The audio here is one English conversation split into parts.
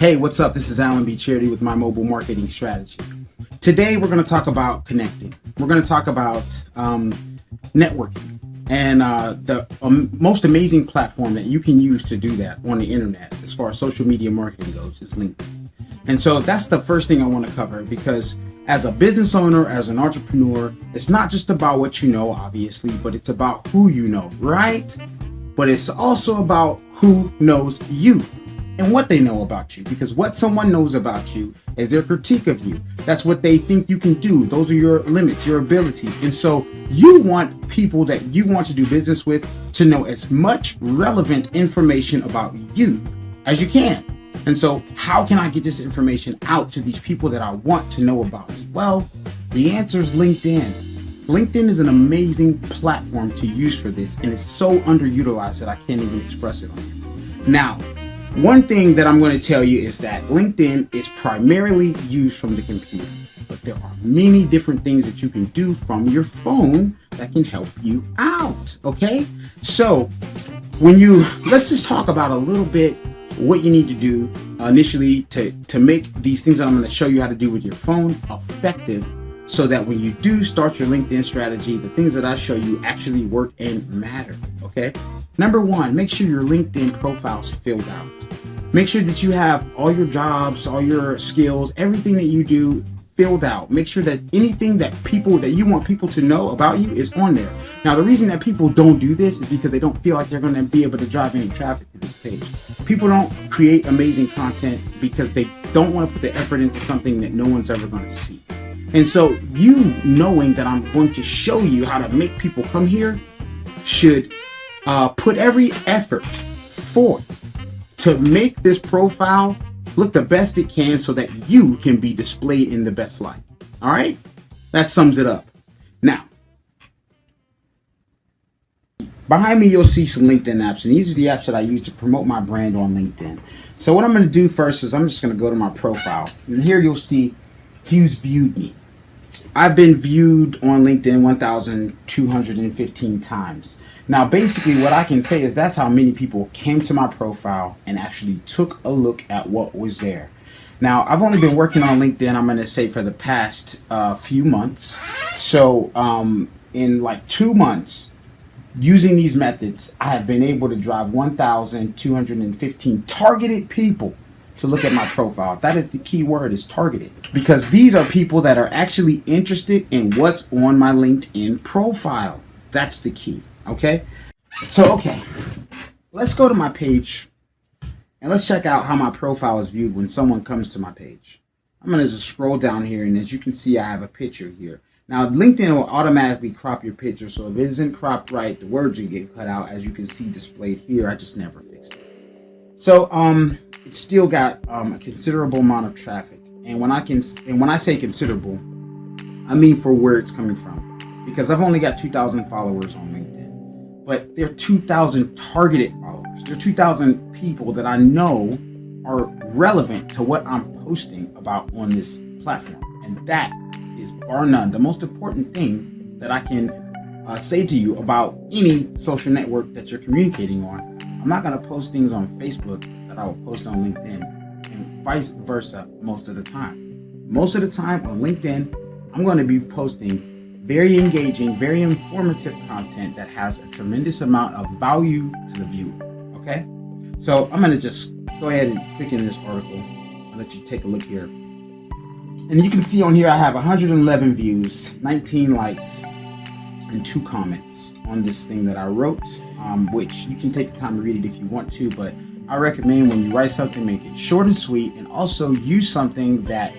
Hey, what's up? This is Alan B. Charity with My Mobile Marketing Strategy. Today, we're going to talk about connecting. We're going to talk about networking and the most amazing platform that you can use to do that on the internet as far as social media marketing goes is LinkedIn. And so that's the first thing I want to cover, because as a business owner, as an entrepreneur, it's not just about what you know, obviously, but it's about who you know, right? But it's also about who knows you and what they know about you, because what someone knows about you is their critique of you. That's what they think you can do. Those are your limits, your abilities. And so you want people that you want to do business with to know as much relevant information about you as you can. And so how can I get this information out to these people that I want to know about me? Well, the answer is LinkedIn. LinkedIn is an amazing platform to use for this, and it's so underutilized that I can't even express it on here. Now, one thing that I'm going to tell you is that LinkedIn is primarily used from the computer, but there are many different things that you can do from your phone that can help you out. Okay, so let's just talk about a little bit what you need to do initially to make these things that I'm going to show you how to do with your phone effective, so that when you do start your LinkedIn strategy, the things that I show you actually work and matter. Okay, number one, make sure your LinkedIn profile's filled out. Make sure that you have all your jobs, all your skills, everything that you do filled out. Make sure that anything that you want people to know about you is on there. Now, the reason that people don't do this is because they don't feel like they're going to be able to drive any traffic to this page. People don't create amazing content because they don't want to put the effort into something that no one's ever going to see. And so you knowing that I'm going to show you how to make people come here should put every effort forth to make this profile look the best it can so that you can be displayed in the best light. All right? That sums it up. Now, behind me, you'll see some LinkedIn apps, and these are the apps that I use to promote my brand on LinkedIn. So what I'm going to do first is I'm just going to go to my profile, and here you'll see who's viewed me. I've been viewed on LinkedIn 1,215 times. Now, basically what I can say is that's how many people came to my profile and actually took a look at what was there. Now, I've only been working on LinkedIn, I'm going to say, for the past few months. So in like 2 months, using these methods, I have been able to drive 1,215 targeted people to look at my profile. That is the key word, is targeted, because these are people that are actually interested in what's on my LinkedIn profile. That's the key. Okay, so let's go to my page and let's check out how my profile is viewed when someone comes to my page. I'm going to just scroll down here, and as you can see, I have a picture here. Now, LinkedIn will automatically crop your picture, so if it isn't cropped right, the words will get cut out, as you can see displayed here. I just never fixed it. So it's still got a considerable amount of traffic, and when I say considerable, I mean for where it's coming from, because I've only got 2,000 followers on LinkedIn. But there are 2,000 targeted followers. There are 2,000 people that I know are relevant to what I'm posting about on this platform. And that is, bar none, the most important thing that I can say to you about any social network that you're communicating on. I'm not going to post things on Facebook that I will post on LinkedIn, and vice versa most of the time. Most of the time on LinkedIn, I'm going to be posting very engaging, very informative content that has a tremendous amount of value to the viewer. Okay, so I'm going to just go ahead and click in this article and let you take a look here. And you can see on here I have 111 views, 19 likes, and 2 comments on this thing that I wrote, which you can take the time to read it if you want to, but I recommend when you write something, make it short and sweet, and also use something that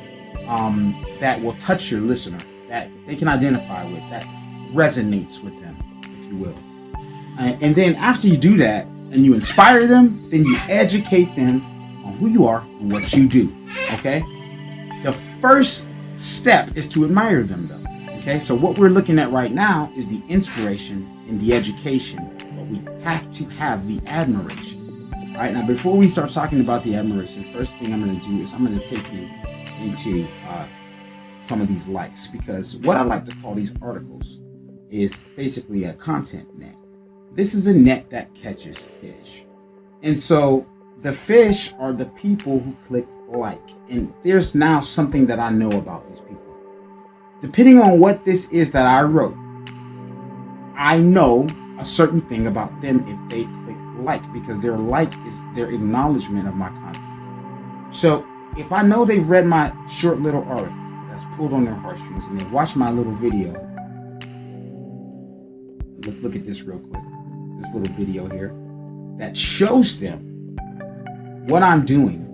will touch your listener, that they can identify with, that resonates with them, if you will. And then after you do that and you inspire them, then you educate them on who you are and what you do. Okay? The first step is to admire them, though. Okay? So what we're looking at right now is the inspiration and the education, but we have to have the admiration. All right? Now, before we start talking about the admiration, first thing I'm going to do is I'm going to take you into some of these likes, because what I like to call these articles is basically a content net. This is a net that catches fish. And so The fish are the people who clicked like. And there's now something that I know about these people. Depending on what this is that I wrote, I know a certain thing about them if they click like, because their like is their acknowledgement of my content. So if I know they've read my short little article that's pulled on their heartstrings and they watched my little video, let's look at this real quick. This little video here that shows them what I'm doing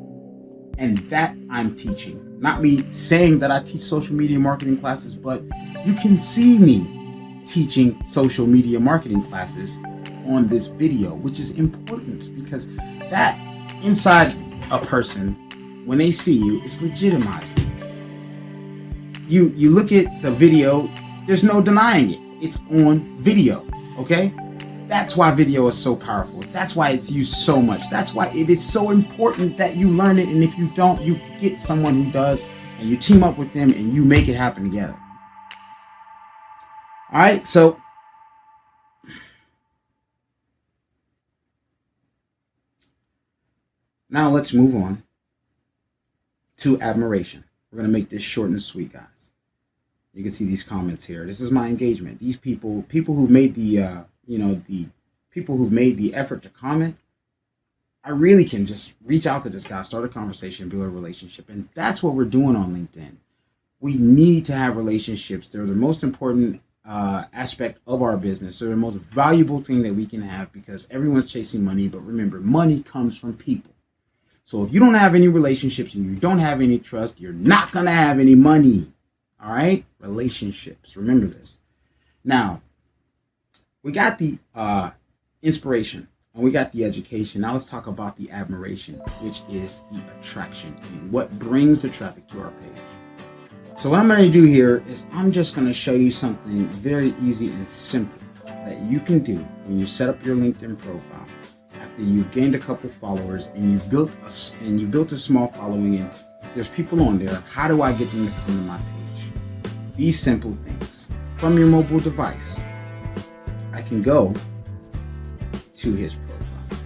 and that I'm teaching. Not me saying that I teach social media marketing classes, but you can see me teaching social media marketing classes on this video, which is important because that inside a person, when they see you, it's legitimizing. You look at the video, there's no denying it. It's on video, okay? That's why video is so powerful. That's why it's used so much. That's why it is so important that you learn it. And if you don't, you get someone who does and you team up with them and you make it happen together. All right, so now let's move on to admiration. We're going to make this short and sweet, guys. You can see these comments here. This is my engagement. These people who've made the people who've made the effort to comment, I really can just reach out to this guy, start a conversation, build a relationship. And that's what we're doing on LinkedIn. We need to have relationships. They're the most important aspect of our business. They're the most valuable thing that we can have because everyone's chasing money. But remember, money comes from people. So if you don't have any relationships and you don't have any trust, you're not going to have any money. All right? Relationships. Remember this. Now, we got the inspiration and we got the education. Now let's talk about the admiration, which is the attraction and what brings the traffic to our page. So what I'm going to do here is I'm just going to show you something very easy and simple that you can do when you set up your LinkedIn profile after you've gained a couple followers and you've built a small following and there's people on there. How do I get them to come to my page? These simple things. From your mobile device, I can go to his profile.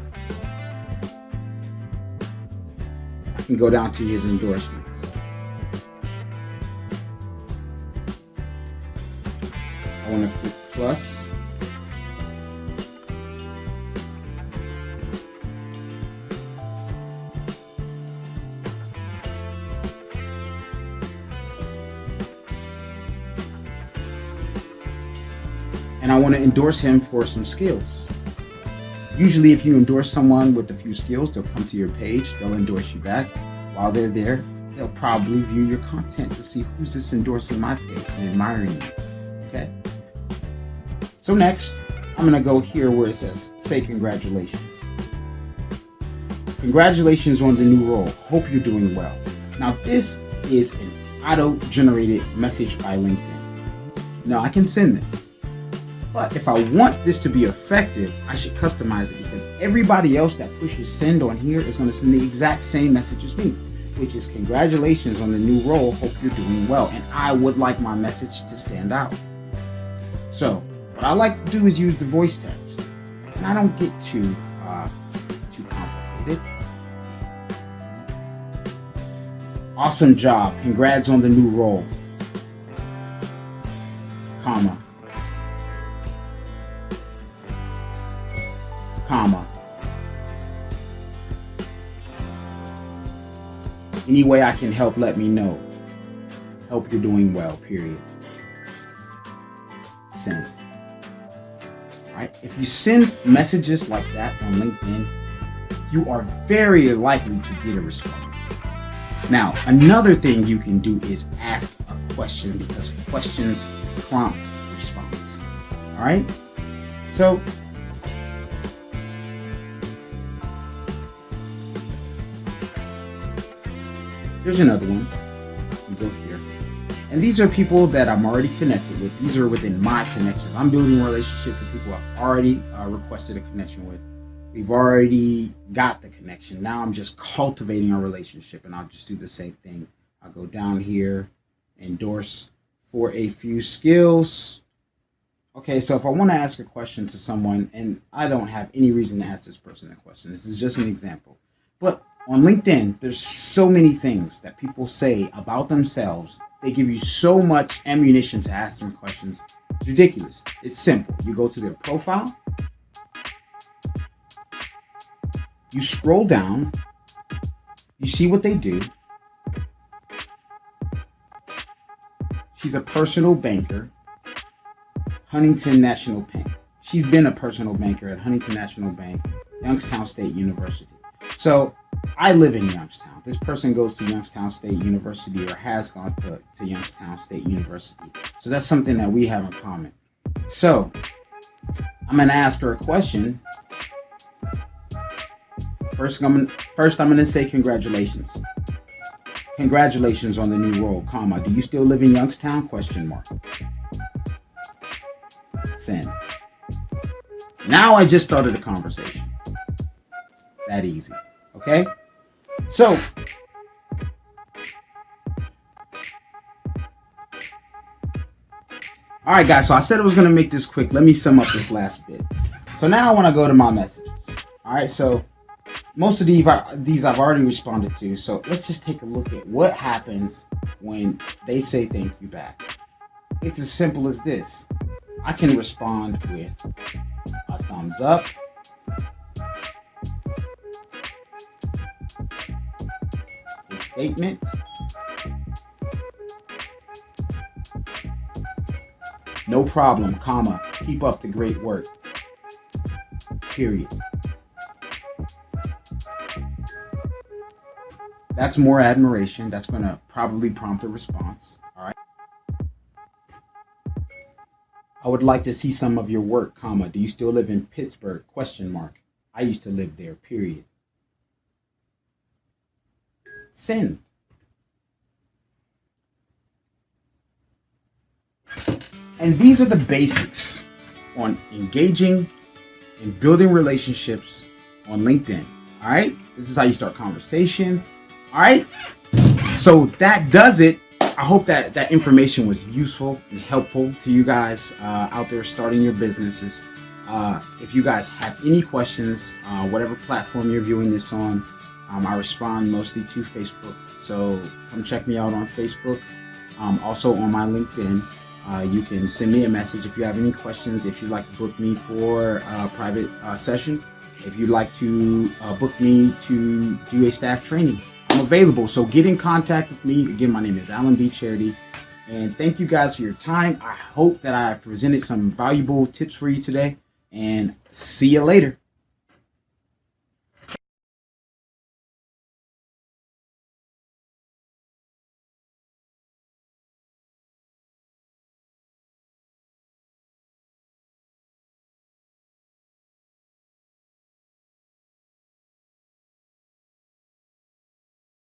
I can go down to his endorsements. I want to click plus. And I want to endorse him for some skills. Usually if you endorse someone with a few skills, they'll come to your page, they'll endorse you back. While they're there, they'll probably view your content to see who's this endorsing my page and admiring you. Okay? So next, I'm going to go here where it says, say congratulations. Congratulations on the new role. Hope you're doing well. Now this is an auto-generated message by LinkedIn. Now I can send this. But if I want this to be effective, I should customize it because everybody else that pushes send on here is going to send the exact same message as me, which is congratulations on the new role. Hope you're doing well. And I would like my message to stand out. So what I like to do is use the voice text. And I don't get too complicated. Awesome job. Congrats on the new role. Comma. Any way I can help, let me know. Hope you're doing well, period. Send. All right. If you send messages like that on LinkedIn, you are very likely to get a response. Now, another thing you can do is ask a question because questions prompt response. All right. So here's another one. You go here. And these are people that I'm already connected with. These are within my connections. I'm building relationships with people I've already requested a connection with. We've already got the connection. Now I'm just cultivating a relationship, and I'll just do the same thing. I'll go down here, endorse for a few skills. Okay, so if I want to ask a question to someone, and I don't have any reason to ask this person a question, this is just an example. But on LinkedIn, there's so many things that people say about themselves. They give you so much ammunition to ask them questions. It's ridiculous. It's simple. You go to their profile, you scroll down, you see what they do. She's a personal banker, Huntington National Bank. She's been a personal banker at Huntington National Bank, Youngstown State University. So I live in Youngstown. This person goes to Youngstown State University or has gone to Youngstown State University. So that's something that we have in common. So I'm going to ask her a question. First, I'm going to say congratulations. Congratulations on the new role, comma. Do you still live in Youngstown? Question mark. Send. Now I just started a conversation. That easy. Okay? So, all right, guys. So I said I was going to make this quick. Let me sum up this last bit. So now I want to go to my messages. All right. So most of these I've already responded to. So let's just take a look at what happens when they say thank you back. It's as simple as this. I can respond with a thumbs up, a statement, no problem, comma, keep up the great work, period. That's more admiration. That's going to probably prompt a response. All right. I would like to see some of your work, comma. Do you still live in Pittsburgh? Question mark. I used to live there, period. Send. And these are the basics on engaging and building relationships on LinkedIn. All right. This is how you start conversations. All right. So that does it. I hope that information was useful and helpful to you guys out there starting your businesses. If you guys have any questions, whatever platform you're viewing this on, I respond mostly to Facebook. So come check me out on Facebook. Also on my LinkedIn. You can send me a message if you have any questions. If you'd like to book me for a private session. If you'd like to book me to do a staff training, I'm available. So get in contact with me. Again, my name is Alan B. Charity. And thank you guys for your time. I hope that I have presented some valuable tips for you today. And see you later.